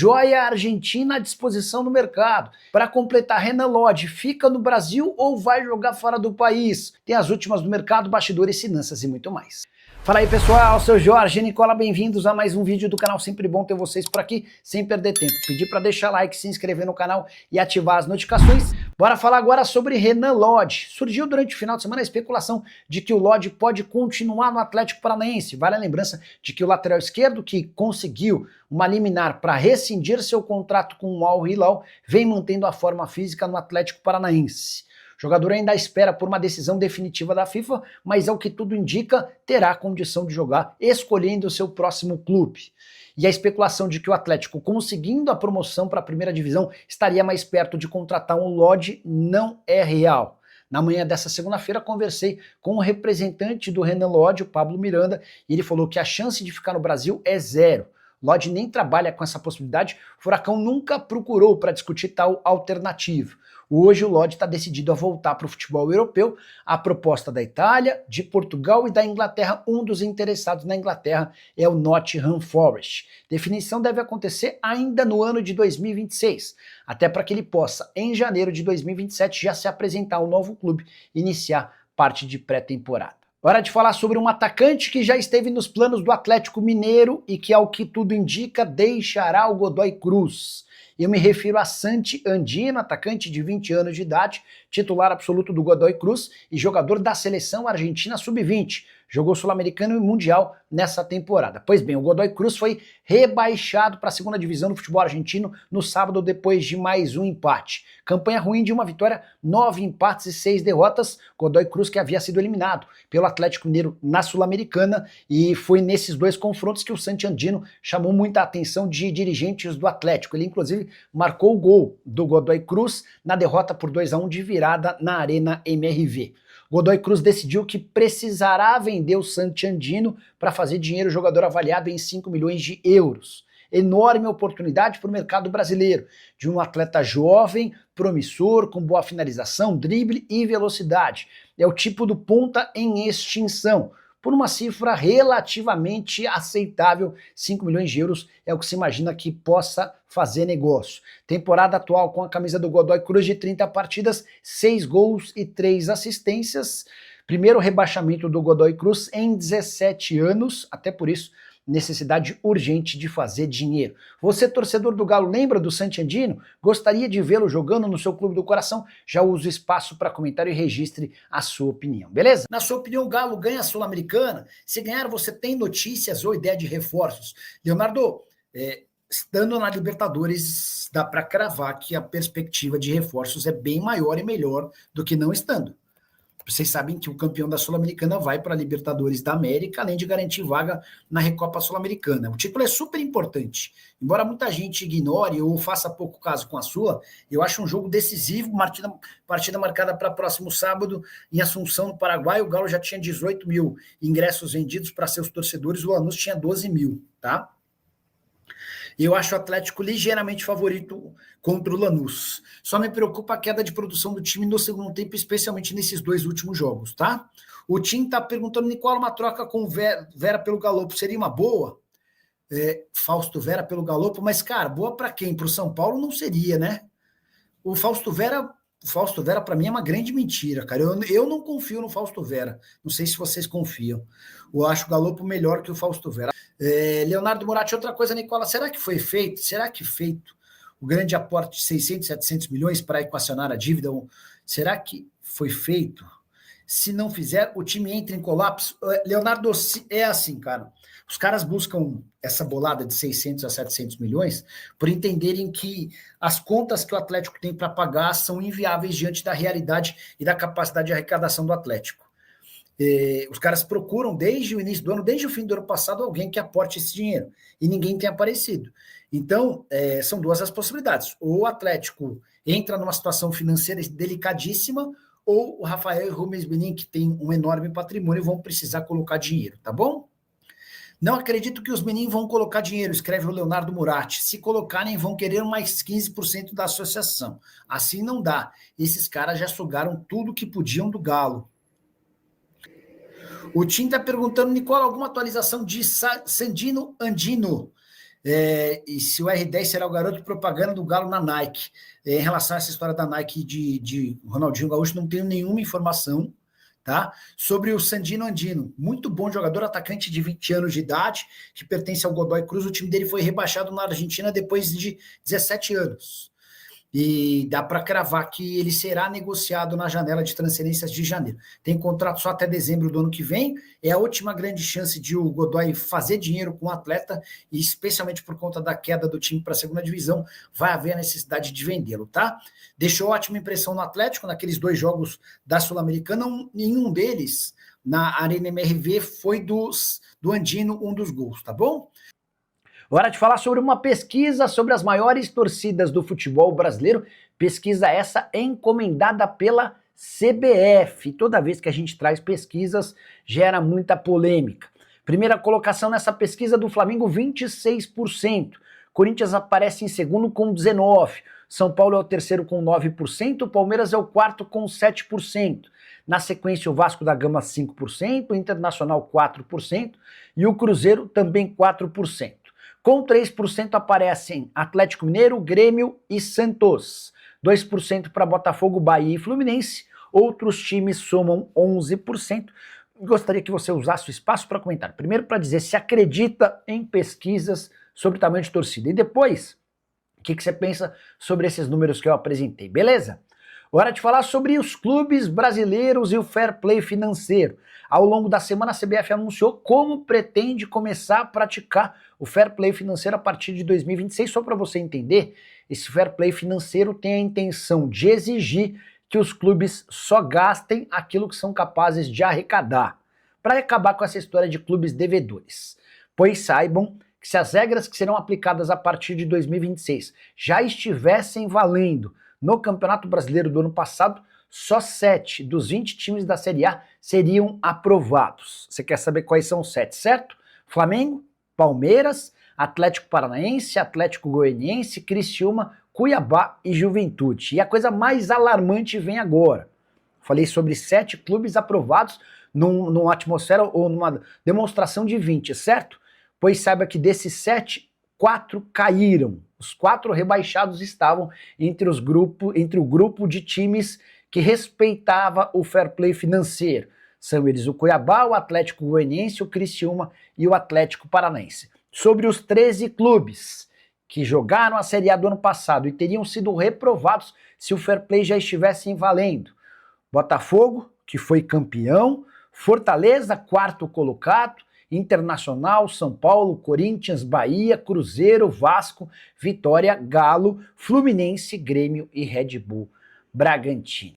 Joia argentina à disposição no mercado. Para completar, Renan Lodge fica no Brasil ou vai jogar fora do país? Tem as últimas do mercado, bastidores, finanças e muito mais. Fala aí pessoal, seu Jorge Nicola, bem-vindos a mais um vídeo do canal, sempre bom ter vocês por aqui, sem perder tempo. Pedir para deixar like, se inscrever no canal e ativar as notificações. Bora falar agora sobre Renan Lodge. Surgiu durante o final de semana a especulação de que o Lodge pode continuar no Atlético Paranaense. Vale a lembrança de que o lateral esquerdo, que conseguiu uma liminar para rescindir seu contrato com o Al Hilal, vem mantendo a forma física no Atlético Paranaense. O jogador ainda espera por uma decisão definitiva da FIFA, mas ao que tudo indica, terá a condição de jogar escolhendo o seu próximo clube. E a especulação de que o Atlético, conseguindo a promoção para a primeira divisão, estaria mais perto de contratar um Lodge não é real. Na manhã dessa segunda-feira, conversei com o representante do Renan Lodge, o Pablo Miranda, e ele falou que a chance de ficar no Brasil é zero. Lodge nem trabalha com essa possibilidade, o Furacão nunca procurou para discutir tal alternativa. Hoje o Lodge está decidido a voltar para o futebol europeu, a proposta da Itália, de Portugal e da Inglaterra. Um dos interessados na Inglaterra é o Nottingham Forest. Definição deve acontecer ainda no ano de 2026, até para que ele possa, em janeiro de 2027, já se apresentar ao novo clube e iniciar parte de pré-temporada. Hora de falar sobre um atacante que já esteve nos planos do Atlético Mineiro e que, ao que tudo indica, deixará o Godoy Cruz. Eu me refiro a Santi Andino, atacante de 20 anos de idade, titular absoluto do Godoy Cruz e jogador da seleção argentina sub-20. Jogou Sul-Americano e Mundial nessa temporada. Pois bem, o Godoy Cruz foi rebaixado para a segunda divisão do futebol argentino no sábado depois de mais um empate. Campanha ruim de uma vitória, 9 empates e 6 derrotas. Godoy Cruz que havia sido eliminado pelo Atlético Mineiro na Sul-Americana, e foi nesses dois confrontos que o Santi Andino chamou muita atenção de dirigentes do Atlético. Ele inclusive marcou o gol do Godoy Cruz na derrota por 2-1 de virada na Arena MRV. Godoy Cruz decidiu que precisará vender o Santi Andino para fazer dinheiro, o jogador avaliado em 5 milhões de euros. Enorme oportunidade para o mercado brasileiro, de um atleta jovem, promissor, com boa finalização, drible e velocidade. É o tipo do ponta em extinção. Por uma cifra relativamente aceitável, 5 milhões de euros é o que se imagina que possa fazer negócio. Temporada atual com a camisa do Godoy Cruz de 30 partidas, 6 gols e 3 assistências. Primeiro rebaixamento do Godoy Cruz em 17 anos, até por isso, necessidade urgente de fazer dinheiro. Você, torcedor do Galo, lembra do Santi Andino? Gostaria de vê-lo jogando no seu clube do coração? Já usa o espaço para comentário e registre a sua opinião, beleza? Na sua opinião, o Galo ganha a Sul-Americana? Se ganhar, você tem notícias ou ideia de reforços? Leonardo, estando na Libertadores, dá para cravar que a perspectiva de reforços é bem maior e melhor do que não estando. Vocês sabem que o campeão da Sul-Americana vai para a Libertadores da América, além de garantir vaga na Recopa Sul-Americana. O título é super importante. Embora muita gente ignore ou faça pouco caso com a Sula, eu acho um jogo decisivo, partida marcada para próximo sábado em Assunção, no Paraguai. O Galo já tinha 18 mil ingressos vendidos para seus torcedores, o Lanús tinha 12 mil, tá? Eu acho o Atlético ligeiramente favorito contra o Lanús. Só me preocupa a queda de produção do time no segundo tempo, especialmente nesses dois últimos jogos, tá? O Tim tá perguntando, Nicola, uma troca com Vera pelo Galopo seria uma boa? Fausto Vera pelo Galopo, mas, cara, boa para quem? Para o São Paulo não seria, né? O Fausto Vera, para mim, é uma grande mentira, cara. Eu não confio no Fausto Vera. Não sei se vocês confiam. Eu acho o Galopo melhor que o Fausto Vera. Leonardo Moratti, outra coisa, Nicola, será que feito o grande aporte de 600, 700 milhões para equacionar a dívida? Será que foi feito? Se não fizer, o time entra em colapso? Leonardo, é assim, cara. Os caras buscam essa bolada de 600 a 700 milhões por entenderem que as contas que o Atlético tem para pagar são inviáveis diante da realidade e da capacidade de arrecadação do Atlético. Os caras procuram desde o início do ano, desde o fim do ano passado, alguém que aporte esse dinheiro. E ninguém tem aparecido. Então, são duas as possibilidades. Ou o Atlético entra numa situação financeira delicadíssima, ou o Rafael e o Rubens Menin, que tem um enorme patrimônio, vão precisar colocar dinheiro, tá bom? Não acredito que os meninos vão colocar dinheiro, escreve o Leonardo Moratti. Se colocarem, vão querer mais 15% da associação. Assim não dá. Esses caras já sugaram tudo que podiam do Galo. O Tim está perguntando, Nicola, alguma atualização de Sandino Andino? E se o R10 será o garoto de propaganda do Galo na Nike. Em relação a essa história da Nike de Ronaldinho Gaúcho, não tenho nenhuma informação, tá? Sobre o Sandino Andino, muito bom jogador, atacante de 20 anos de idade, que pertence ao Godoy Cruz. O time dele foi rebaixado na Argentina depois de 17 anos. E dá para cravar que ele será negociado na janela de transferências de janeiro. Tem contrato só até dezembro do ano que vem. É a última grande chance de o Godoy fazer dinheiro com o atleta, e especialmente por conta da queda do time para a segunda divisão, vai haver a necessidade de vendê-lo, tá? Deixou ótima impressão no Atlético, naqueles 2 jogos da Sul-Americana. Nenhum deles, na Arena MRV, foi do Andino, um dos gols, tá bom? Hora de falar sobre uma pesquisa sobre as maiores torcidas do futebol brasileiro, pesquisa essa encomendada pela CBF. Toda vez que a gente traz pesquisas, gera muita polêmica. Primeira colocação nessa pesquisa do Flamengo, 26%. Corinthians aparece em segundo com 19%. São Paulo é o terceiro com 9%. O Palmeiras é o quarto com 7%. Na sequência, o Vasco da Gama, 5%. O Internacional, 4%. E o Cruzeiro, também 4%. Com 3% aparecem Atlético Mineiro, Grêmio e Santos. 2% para Botafogo, Bahia e Fluminense. Outros times somam 11%. Gostaria que você usasse o espaço para comentar. Primeiro, para dizer se acredita em pesquisas sobre tamanho de torcida. E depois, o que você pensa sobre esses números que eu apresentei, beleza? Hora de falar sobre os clubes brasileiros e o fair play financeiro. Ao longo da semana, a CBF anunciou como pretende começar a praticar o fair play financeiro a partir de 2026. Só para você entender, esse fair play financeiro tem a intenção de exigir que os clubes só gastem aquilo que são capazes de arrecadar, para acabar com essa história de clubes devedores. Pois saibam que se as regras que serão aplicadas a partir de 2026 já estivessem valendo no Campeonato Brasileiro do ano passado, só 7 dos 20 times da Série A seriam aprovados. Você quer saber quais são os 7, certo? Flamengo, Palmeiras, Atlético Paranaense, Atlético Goianiense, Criciúma, Cuiabá e Juventude. E a coisa mais alarmante vem agora. Falei sobre 7 clubes aprovados numa atmosfera ou numa demonstração de 20, certo? Pois saiba que desses 7, 4 caíram. Os 4 rebaixados estavam entre o grupo de times que respeitava o fair play financeiro. São eles o Cuiabá, o Atlético Goianiense, o Criciúma e o Atlético Paranaense. Sobre os 13 clubes que jogaram a Série A do ano passado e teriam sido reprovados se o fair play já estivesse valendo: Botafogo, que foi campeão, Fortaleza, 4º colocado, Internacional, São Paulo, Corinthians, Bahia, Cruzeiro, Vasco, Vitória, Galo, Fluminense, Grêmio e Red Bull Bragantino.